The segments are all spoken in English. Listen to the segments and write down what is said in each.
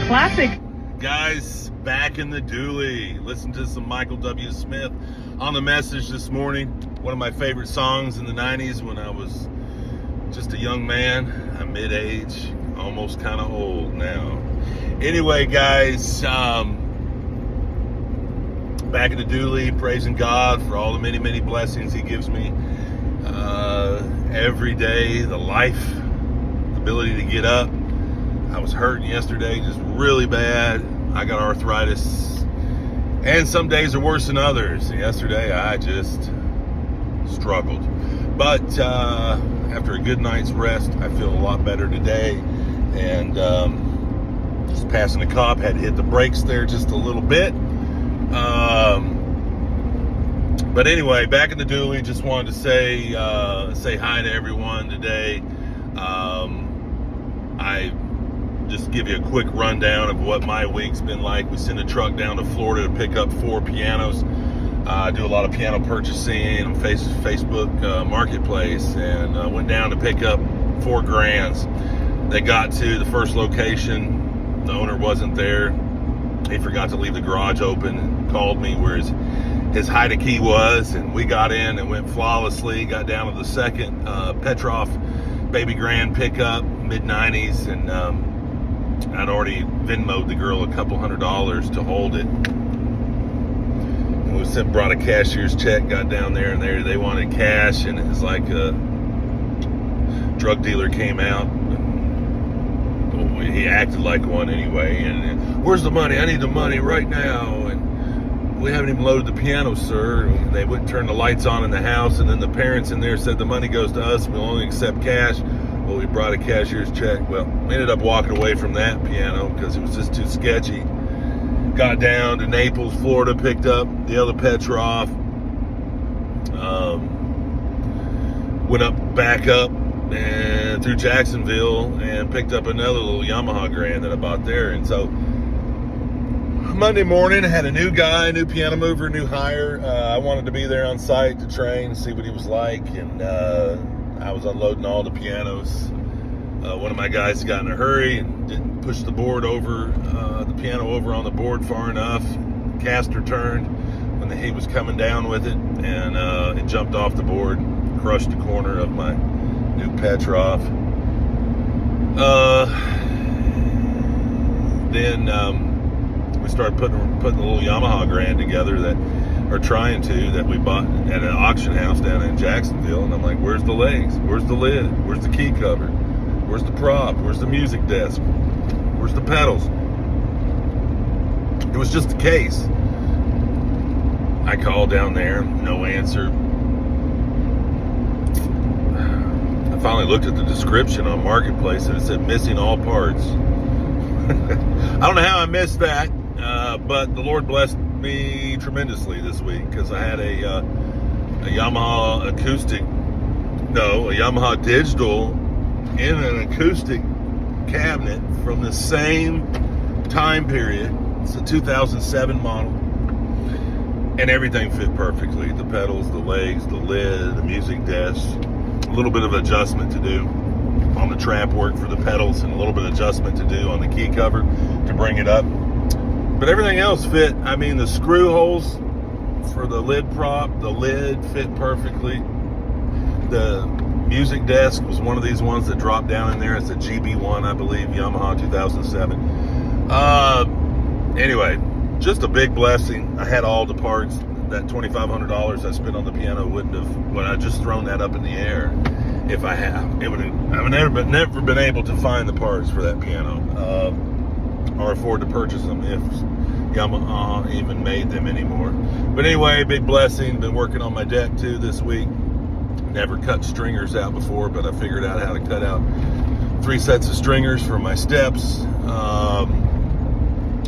classic. Guys, back in the Dooley. Listen to some Michael W. Smith on the message this morning. One of my favorite songs in the 90s when I was just a young man. I'm mid-age, almost kind of old now. Anyway, guys, back in the Dooley, praising God for all the many, many blessings He gives me every day. The life, the ability to get up. I was hurting yesterday, just really bad. I got arthritis, and some days are worse than others. Yesterday, I just struggled. But after a good night's rest, I feel a lot better today. And just passing the cop, had to hit the brakes there just a little bit. But anyway, back in the Dooley, just wanted to say hi to everyone today. I just give you a quick rundown of what my week's been like. We sent a truck down to Florida to pick up 4 pianos. I do a lot of piano purchasing on Facebook Marketplace, and went down to pick up 4 grands. They got to the first location. The owner wasn't there. He forgot to leave the garage open and called me where his hide key was, and we got in and went flawlessly. Got down to the second Petrov baby grand pickup, mid-90s, and I'd already Venmo'd the girl a couple $100 to hold it. And we brought a cashier's check, got down there, and they wanted cash, and it was like a drug dealer came out. He acted like one anyway, and where's the money? I need the money right now. And we haven't even loaded the piano, sir. And they wouldn't turn the lights on in the house, and then the parents in there said the money goes to us, we'll only accept cash. Well, we brought a cashier's check. Well, we ended up walking away from that piano because it was just too sketchy. Got down to Naples, Florida, picked up the other Petrov. Went back up and through Jacksonville and picked up another little Yamaha grand that I bought there. And so Monday morning, I had a new guy, new piano mover, new hire. I wanted to be there on site to train, see what he was like, and I was unloading all the pianos. One of my guys got in a hurry and didn't push the board over, the piano over on the board far enough. Caster turned when he was coming down with it, and it jumped off the board, crushed the corner of my new Petrov. Then we started putting a little Yamaha grand together that we bought at an auction house down in Jacksonville. And I'm like, where's the legs? Where's the lid? Where's the key cover? Where's the prop? Where's the music desk? Where's the pedals? It was just a case. I called down there, no answer. I finally looked at the description on Marketplace, and it said missing all parts. I don't know how I missed that, but the Lord blessed me tremendously this week, because I had a Yamaha a Yamaha digital in an acoustic cabinet from the same time period. It's a 2007 model, and everything fit perfectly. The pedals, the legs, the lid, the music desk. A little bit of adjustment to do on the trap work for the pedals, and a little bit of adjustment to do on the key cover to bring it up. But everything else fit. I mean, the screw holes for the lid prop, the lid fit perfectly. The music desk was one of these ones that dropped down in there. It's a GB1, I believe, Yamaha 2007. Anyway, just a big blessing. I had all the parts. That $2,500 I spent on the piano wouldn't have, when I just thrown that up in the air. If I have, I've never been able to find the parts for that piano, or afford to purchase them if Yamaha even made them anymore. But anyway, big blessing. Been working on my deck too this week. Never cut stringers out before, but I figured out how to cut out 3 sets of stringers for my steps.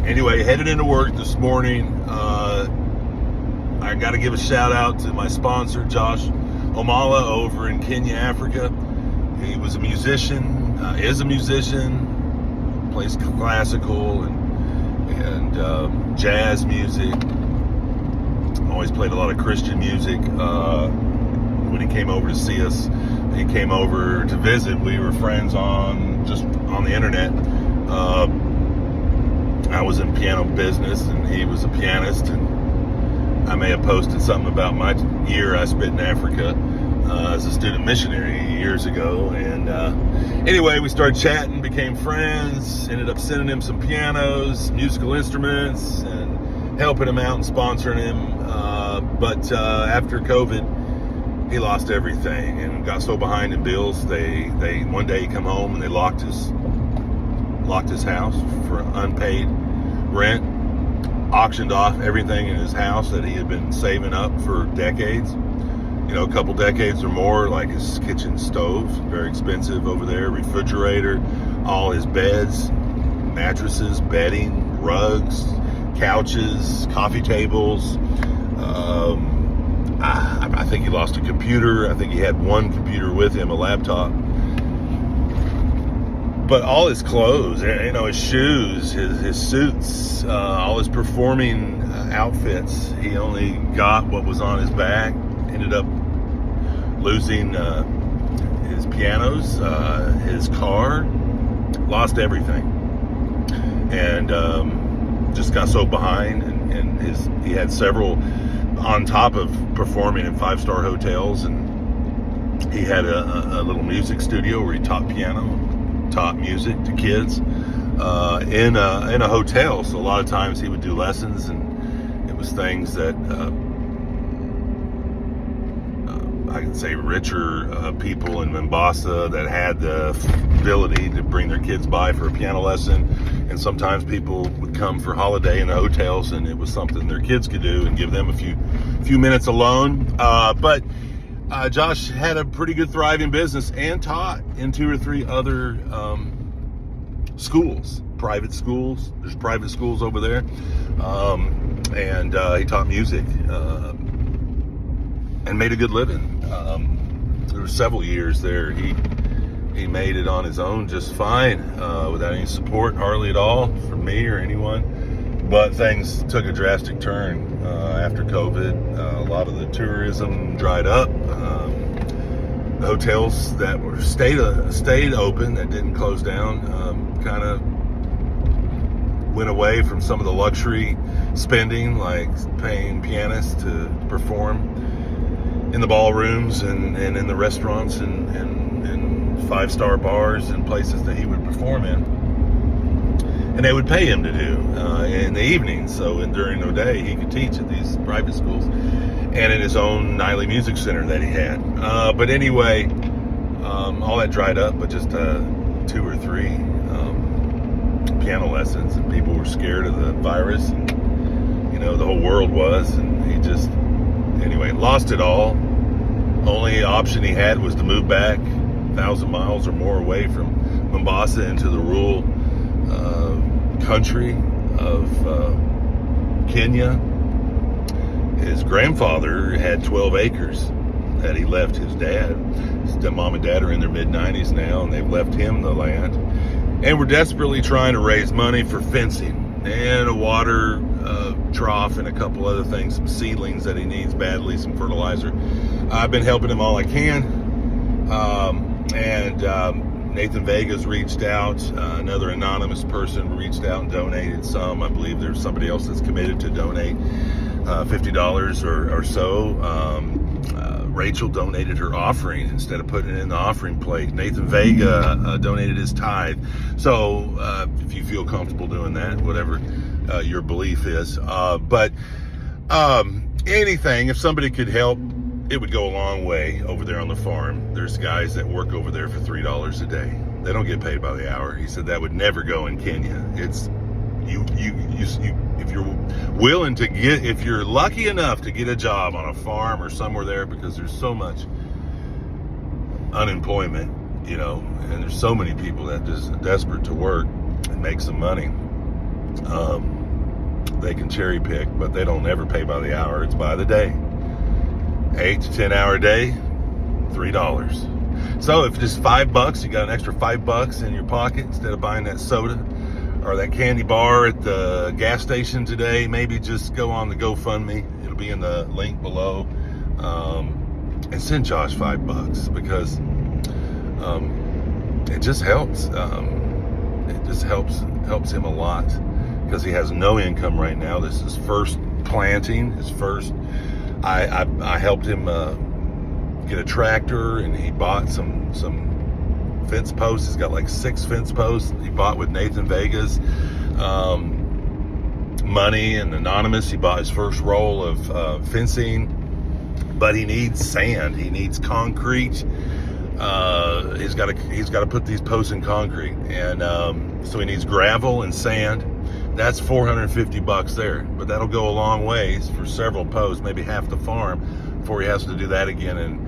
Anyway, headed into work this morning. I got to give a shout out to my sponsor, Josh Onyango, over in Kenya, Africa. He was a musician, is a musician, plays classical and jazz music. Always played a lot of Christian music. When he came over to see us, he came over to visit. We were friends on the internet. I was in piano business and he was a pianist, and I may have posted something about my year I spent in Africa as a student missionary years ago. And anyway, we started chatting, became friends, ended up sending him some pianos, musical instruments, and helping him out and sponsoring him. But after COVID, he lost everything and got so behind in bills. They one day he come home and they locked his house for unpaid rent, auctioned off everything in his house that he had been saving up for decades, a couple decades or more, like his kitchen stove, very expensive over there, refrigerator, all his beds, mattresses, bedding, rugs, couches, coffee tables. I think he lost a computer. I think he had one computer with him, a laptop. But all his clothes, his shoes, his suits, all his performing outfits, he only got what was on his back. Ended up losing his pianos, his car, lost everything. And just got so behind. And he had several, on top of performing in 5-star hotels, and he had a little music studio where he taught piano, taught music to kids in a hotel. So a lot of times he would do lessons, and it was things that I can say richer people in Mombasa that had the ability to bring their kids by for a piano lesson. And sometimes people would come for holiday in the hotels, and it was something their kids could do and give them a few minutes alone. But Josh had a pretty good thriving business and taught in 2 or 3 other schools, private schools. There's private schools over there. And he taught music and made a good living. There were several years there. He made it on his own just fine, without any support, hardly at all, from me or anyone. But things took a drastic turn after COVID. A lot of the tourism dried up. The hotels that were stayed open, that didn't close down, kind of went away from some of the luxury spending, like paying pianists to perform in the ballrooms and in the restaurants and 5-star bars and places that he would perform in. And they would pay him to do in the evenings. So during the day, he could teach at these private schools and in his own nightly music center that he had. But anyway, all that dried up, but just 2 or 3 piano lessons, and people were scared of the virus, and the whole world was, and he just lost it all. Only option he had was to move back 1,000 miles or more away from Mombasa into the rural country of Kenya. His grandfather had 12 acres that he left his dad. His mom and dad are in their mid-90s now, and they've left him the land. And we're desperately trying to raise money for fencing and a water trough and a couple other things, some seedlings that he needs badly, some fertilizer. I've been helping him all I can. And Nathan Vega's reached out. Another anonymous person reached out and donated some. I believe there's somebody else that's committed to donate $50 or so. Rachel donated her offering instead of putting it in the offering plate. Nathan Vega donated his tithe. So if you feel comfortable doing that, whatever your belief is. But anything, if somebody could help, it would go a long way over there on the farm. There's guys that work over there for $3 a day. They don't get paid by the hour. He said that would never go in Kenya. It's you if you're willing to get, if you're lucky enough to get a job on a farm or somewhere there, because there's so much unemployment, and there's so many people that just desperate to work and make some money. They can cherry pick, but they don't ever pay by the hour. It's by the day. 8 to 10 hour day, $3. So if just $5, you got an extra $5 in your pocket instead of buying that soda or that candy bar at the gas station today, maybe just go on the GoFundMe. It'll be in the link below. And send Josh $5 because it just helps. It just helps him a lot. because he has no income right now. This is first planting, his first. I helped him get a tractor, and he bought some fence posts. He's got like 6 fence posts he bought with Nathan Vega's money and anonymous. He bought his first roll of fencing, but he needs sand. He needs concrete. He's got to put these posts in concrete, and so he needs gravel and sand. That's $450 there, but that'll go a long ways for several posts, maybe half the farm, before he has to do that again. And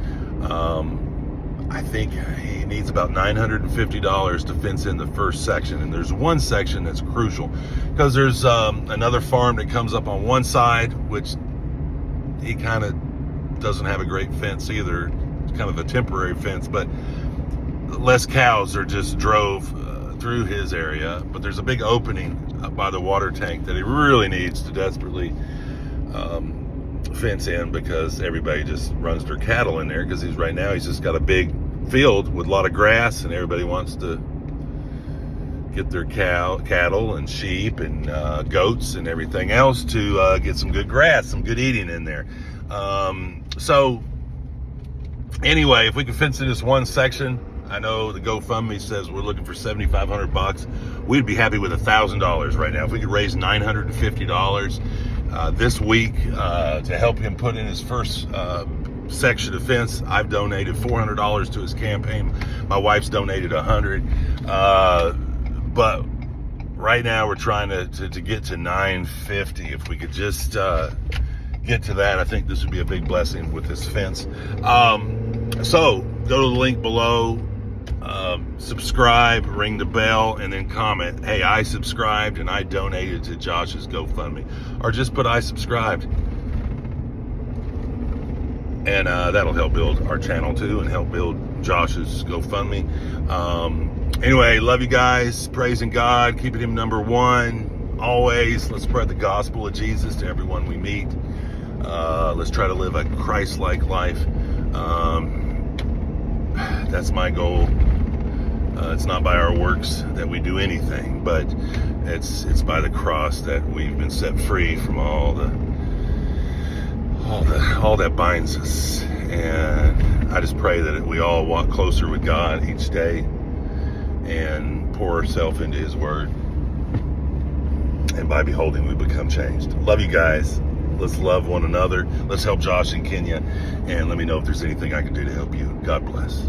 I think he needs about $950 to fence in the first section. And there's one section that's crucial, because there's another farm that comes up on one side, which he kind of doesn't have a great fence either. It's kind of a temporary fence, but less cows are just drove through his area. But there's a big opening up by the water tank that he really needs to desperately fence in, because everybody just runs their cattle in there, because he's just got a big field with a lot of grass, and everybody wants to get their cattle and sheep and goats and everything else to get some good grass, some good eating in there. So anyway, if we can fence in this one section, I know the GoFundMe says we're looking for $7,500. We'd be happy with $1,000 right now. If we could raise $950 this week to help him put in his first section of fence. I've donated $400 to his campaign. My wife's donated $100. But right now we're trying to get to $950. If we could just get to that, I think this would be a big blessing with this fence. So go to the link below, subscribe, ring the bell, and then comment, hey, I subscribed and I donated to Josh's GoFundMe. Or just put I subscribed. And that'll help build our channel too, and help build Josh's GoFundMe. Anyway, love you guys. Praising God, keeping him number one always. Let's spread the gospel of Jesus to everyone we meet. Let's try to live a Christ-like life. That's my goal. It's not by our works that we do anything, but it's by the cross that we've been set free from all that binds us. And I just pray that we all walk closer with God each day and pour ourselves into his word. And by beholding, we become changed. Love you guys. Let's love one another. Let's help Josh in Kenya. And let me know if there's anything I can do to help you. God bless.